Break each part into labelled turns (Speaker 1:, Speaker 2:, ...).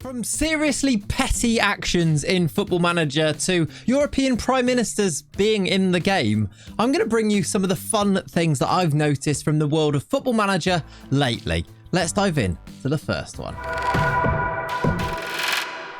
Speaker 1: From seriously petty actions in Football Manager to European Prime Ministers being in the game, I'm going to bring you some of the fun things that I've noticed from the world of Football Manager lately. Let's dive in to the first one.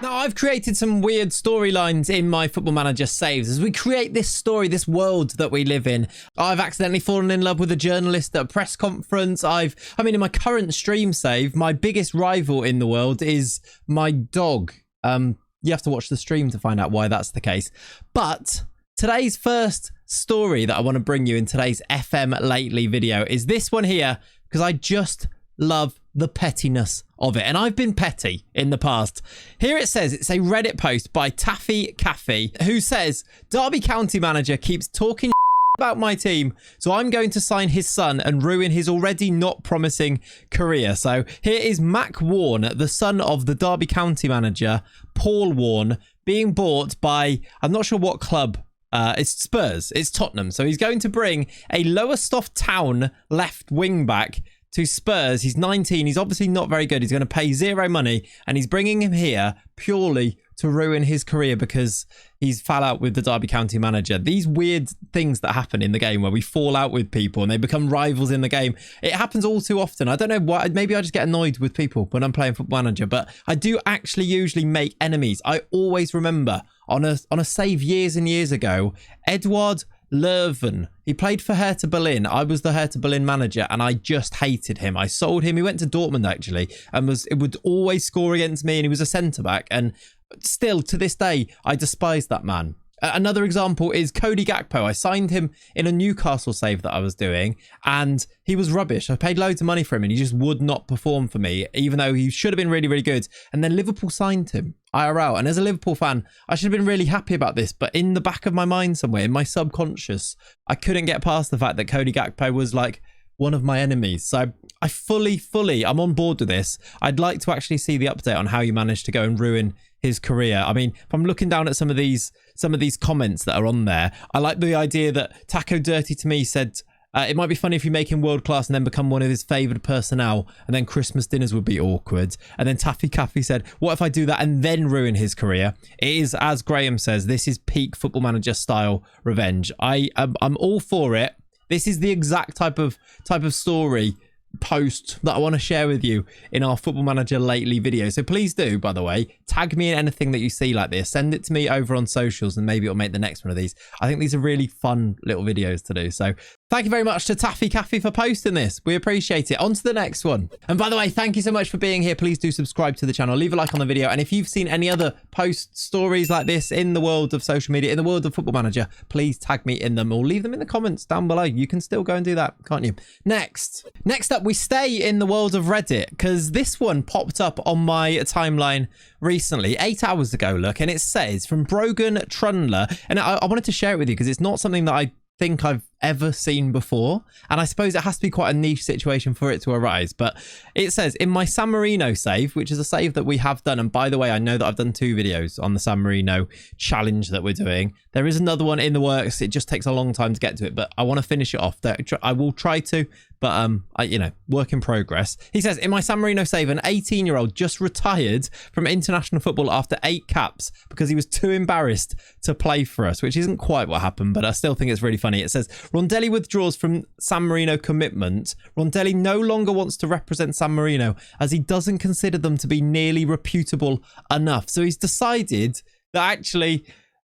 Speaker 1: Now, I've created some weird storylines in my Football Manager saves. As we create this story, this world that we live in, I've accidentally fallen in love with a journalist at a press conference. I mean, in my current stream save, my biggest rival in the world is my dog. You have to watch the stream to find out why that's the case. But today's first story that I want to bring you in today's FM Lately video is this one here, because I just love the pettiness of it. And I've been petty in the past. Here it says, it's a Reddit post by Taffy Caffey, who says, Derby County manager keeps talking about my team, so I'm going to sign his son and ruin his already not promising career. So here is Mac Warne, the son of the Derby County manager, Paul Warne, being bought by, I'm not sure what club. It's Spurs. It's Tottenham. So he's going to bring a Lowestoft Town left wing back to Spurs. He's 19. He's obviously not very good. He's going to pay zero money, and he's bringing him here purely to ruin his career because he's fell out with the Derby County manager. These weird things that happen in the game where we fall out with people and they become rivals in the game. It happens all too often. I don't know why. Maybe I just get annoyed with people when I'm playing Football Manager, but I do actually usually make enemies. I always remember on a save years and years ago, Edward Leuven. He played for Hertha Berlin. I was the Hertha Berlin manager and I just hated him. I sold him. He went to Dortmund actually and would always score against me, and he was a centre back, and still to this day I despise that man. Another example is Cody Gakpo. I signed him in a Newcastle save that I was doing, and he was rubbish. I paid loads of money for him and he just would not perform for me, even though he should have been really, really good. And then Liverpool signed him IRL. And as a Liverpool fan, I should have been really happy about this. But in the back of my mind somewhere, in my subconscious, I couldn't get past the fact that Cody Gakpo was like one of my enemies. So I I'm on board with this. I'd like to actually see the update on how you managed to go and ruin his career. I mean, if I'm looking down at some of these comments that are on there, I like the idea that Taco Dirty to me said, it might be funny if you make him world class and then become one of his favoured personnel, and then Christmas dinners would be awkward. And then Taffy Caffey said, what if I do that and then ruin his career? It is, as Graham says, this is peak Football Manager style revenge. I'm all for it. This is the exact type of story post that I want to share with you in our Football Manager Lately video. So please do, by the way, tag me in anything that you see like this. Send it to me over on socials and maybe it'll make the next one of these. I think these are really fun little videos to do. So thank you very much to Taffy Caffey for posting this. We appreciate it. On to the next one. And by the way, thank you so much for being here. Please do subscribe to the channel. Leave a like on the video. And if you've seen any other post stories like this in the world of social media, in the world of Football Manager, please tag me in them or leave them in the comments down below. You can still go and do that, can't you? Next up, we stay in the world of Reddit because this one popped up on my timeline recently, 8 hours ago, look, and it says from Brogan Trundler, and I wanted to share it with you because it's not something that I think I've ever seen before, and I suppose it has to be quite a niche situation for it to arise. But it says, in my San Marino save, which is a save that we have done, and by the way, I know that I've done 2 videos on the San Marino challenge that we're doing. There is another one in the works. It just takes a long time to get to it, but I want to finish it off. I will try to, but work in progress. He says, in my San Marino save, an 18-year-old just retired from international football after 8 caps because he was too embarrassed to play for us, which isn't quite what happened, but I still think it's really funny. It says, Rondelli withdraws from San Marino commitment. Rondelli no longer wants to represent San Marino as he doesn't consider them to be nearly reputable enough. So he's decided that actually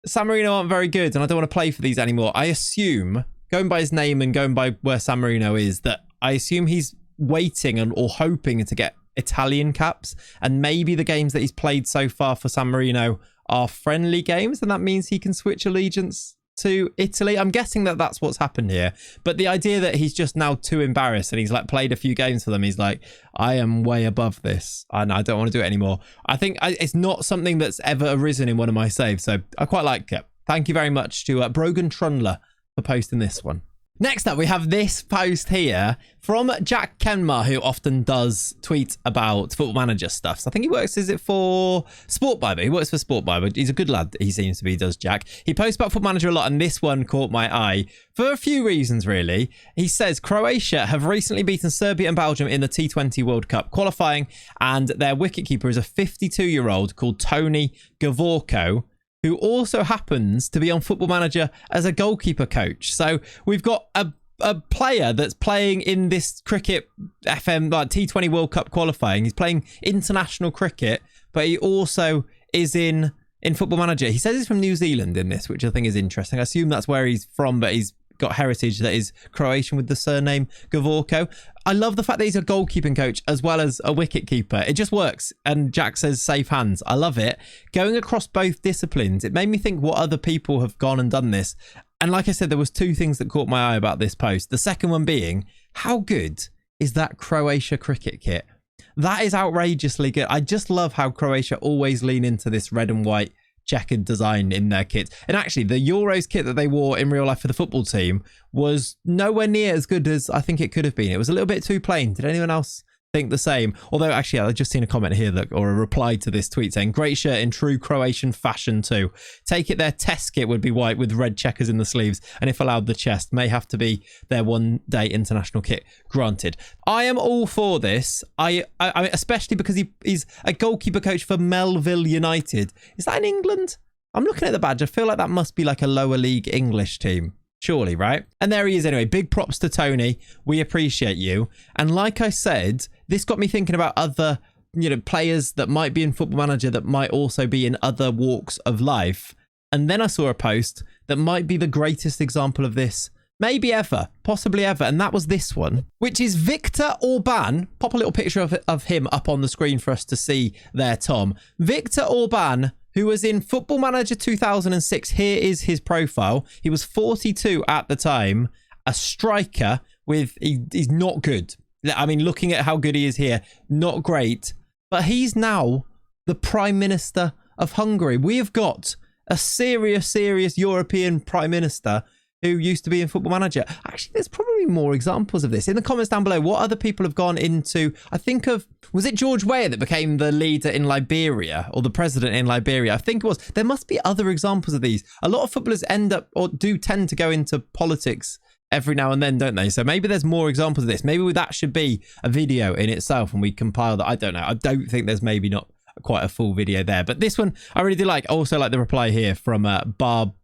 Speaker 1: San Marino aren't very good and I don't want to play for these anymore. I assume, going by his name and going by where San Marino is, that I assume he's waiting or hoping to get Italian caps, and maybe the games that he's played so far for San Marino are friendly games, and that means he can switch allegiance to Italy. I'm guessing that that's what's happened here, but the idea that he's just now too embarrassed and he's like played a few games for them, he's like, I am way above this and I don't want to do it anymore. I think it's not something that's ever arisen in one of my saves, so I quite like it. Thank you very much to Brogan Trundler for posting this one. Next up, we have this post here from Jack Kenmar, who often does tweet about Football Manager stuff. So I think he works, is it for Sport Bible? He works for Sport Bible. He's a good lad, he seems to be, does Jack. He posts about Football Manager a lot, and this one caught my eye for a few reasons, really. He says Croatia have recently beaten Serbia and Belgium in the T20 World Cup qualifying, and their wicketkeeper is a 52-year-old called Tony Gavorko, who also happens to be on Football Manager as a goalkeeper coach. So we've got a player that's playing in this cricket FM, like T20 World Cup qualifying. He's playing international cricket, but he also is in Football Manager. He says he's from New Zealand in this, which I think is interesting. I assume that's where he's from, but he's got heritage that is Croatian with the surname Gavorko. I love the fact that he's a goalkeeping coach as well as a wicket keeper. It just works. And Jack says safe hands. I love it. Going across both disciplines, it made me think what other people have gone and done this. And like I said, there was two things that caught my eye about this post. The second one being, how good is that Croatia cricket kit? That is outrageously good. I just love how Croatia always lean into this red and white checkered design in their kits. And actually, the Euros kit that they wore in real life for the football team was nowhere near as good as I think it could have been. It was a little bit too plain. Did anyone else think the same? Although actually, I've just seen a comment here that, or a reply to this tweet saying, great shirt in true Croatian fashion too. Take it their test kit would be white with red checkers in the sleeves, and if allowed the chest, may have to be their one-day international kit. Granted. I am all for this. I especially because he's a goalkeeper coach for Melville United. Is that in England? I'm looking at the badge. I feel like that must be like a lower league English team. Surely, right? And there he is anyway. Big props to Tony. We appreciate you. And like I said, this got me thinking about other, players that might be in Football Manager that might also be in other walks of life. And then I saw a post that might be the greatest example of this, maybe ever, possibly ever. And that was this one, which is Victor Orban. Pop a little picture of him up on the screen for us to see there, Tom. Victor Orban, who was in Football Manager 2006. Here is his profile. He was 42 at the time, a striker with, he's not good. I mean, looking at how good he is here, not great, but he's now the Prime Minister of Hungary. We have got a serious European Prime Minister who used to be in Football Manager. Actually, there's probably more examples of this. In the comments down below, what other people have gone into, I think of, was it George Weah that became the leader in Liberia or the president in Liberia? I think it was. There must be other examples of these. A lot of footballers end up or do tend to go into politics every now and then, don't they? So maybe there's more examples of this. Maybe that should be a video in itself and we compile that. I don't know. I don't think there's maybe not quite a full video there. But this one, I really do like. I also like the reply here from Barbarito.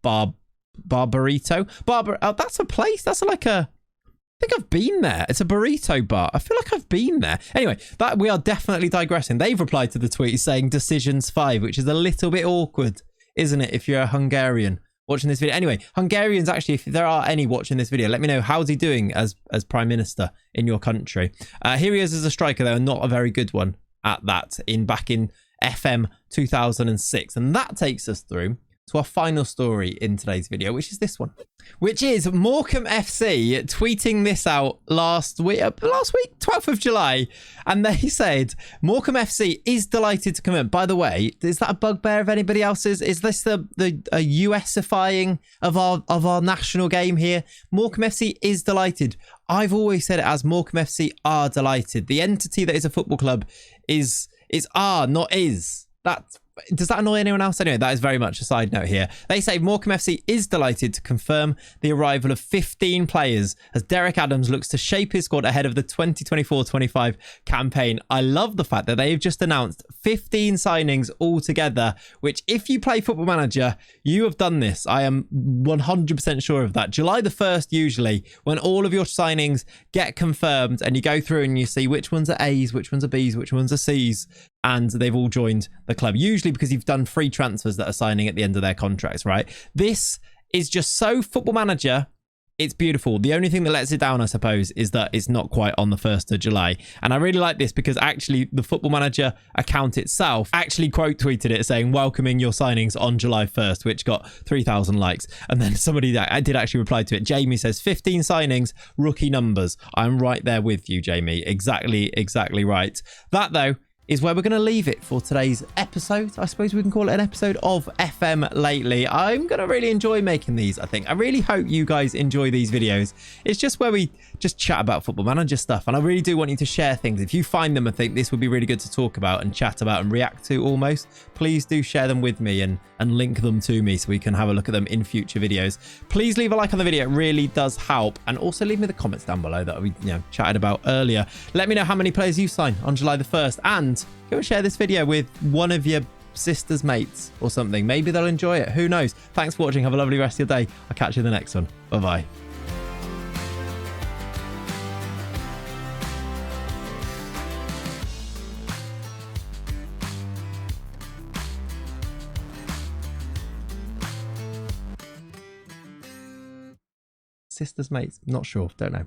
Speaker 1: That's a place. That's like a, I think I've been there. It's a burrito bar. I feel like I've been there. Anyway, that we are definitely digressing. They've replied to the tweet saying decisions 5, which is a little bit awkward, isn't it? If you're a Hungarian watching this video. Anyway, Hungarians, actually, if there are any watching this video, let me know, how's he doing as Prime Minister in your country? Here he is as a striker, though, not a very good one at that back in FM 2006. And that takes us through to our final story in today's video, which is this one, which is Morham FC tweeting this out last week, 12th of July. And they said, Morham FC is delighted to comment. By the way, is that a bugbear of anybody else's? Is this a USifying of our national game here? Morham FC is delighted. I've always said it as Morham FC are delighted. The entity that is a football club is are, not is. Does that annoy anyone else? Anyway, that is very much a side note here. They say Morham FC is delighted to confirm the arrival of 15 players as Derek Adams looks to shape his squad ahead of the 2024-25 campaign. I love the fact that they've just announced 15 signings altogether, which if you play Football Manager, you have done this. I am 100% sure of that. July the 1st, usually, when all of your signings get confirmed and you go through and you see which ones are A's, which ones are B's, which ones are C's, and they've all joined the club, usually because you've done free transfers that are signing at the end of their contracts, right? This is just so Football Manager. It's beautiful. The only thing that lets it down, I suppose, is that it's not quite on the 1st of July. And I really like this because actually the Football Manager account itself actually quote tweeted it saying, welcoming your signings on July 1st, which got 3,000 likes. And then somebody that I did actually reply to it. Jamie says 15 signings, rookie numbers. I'm right there with you, Jamie. Exactly right. That though is where we're going to leave it for today's episode. I suppose we can call it an episode of FM Lately. I'm going to really enjoy making these, I think. I really hope you guys enjoy these videos. It's just where we just chat about Football Manager stuff, and I really do want you to share things. If you find them and think this would be really good to talk about and chat about and react to almost, please do share them with me and link them to me so we can have a look at them in future videos. Please leave a like on the video. It really does help. And also leave me the comments down below that we chatted about earlier. Let me know how many players you signed on July the 1st, and go and share this video with one of your sister's mates or something. Maybe they'll enjoy it. Who knows? Thanks for watching. Have a lovely rest of your day. I'll catch you in the next one. Bye-bye. Sister's mates, not sure, don't know.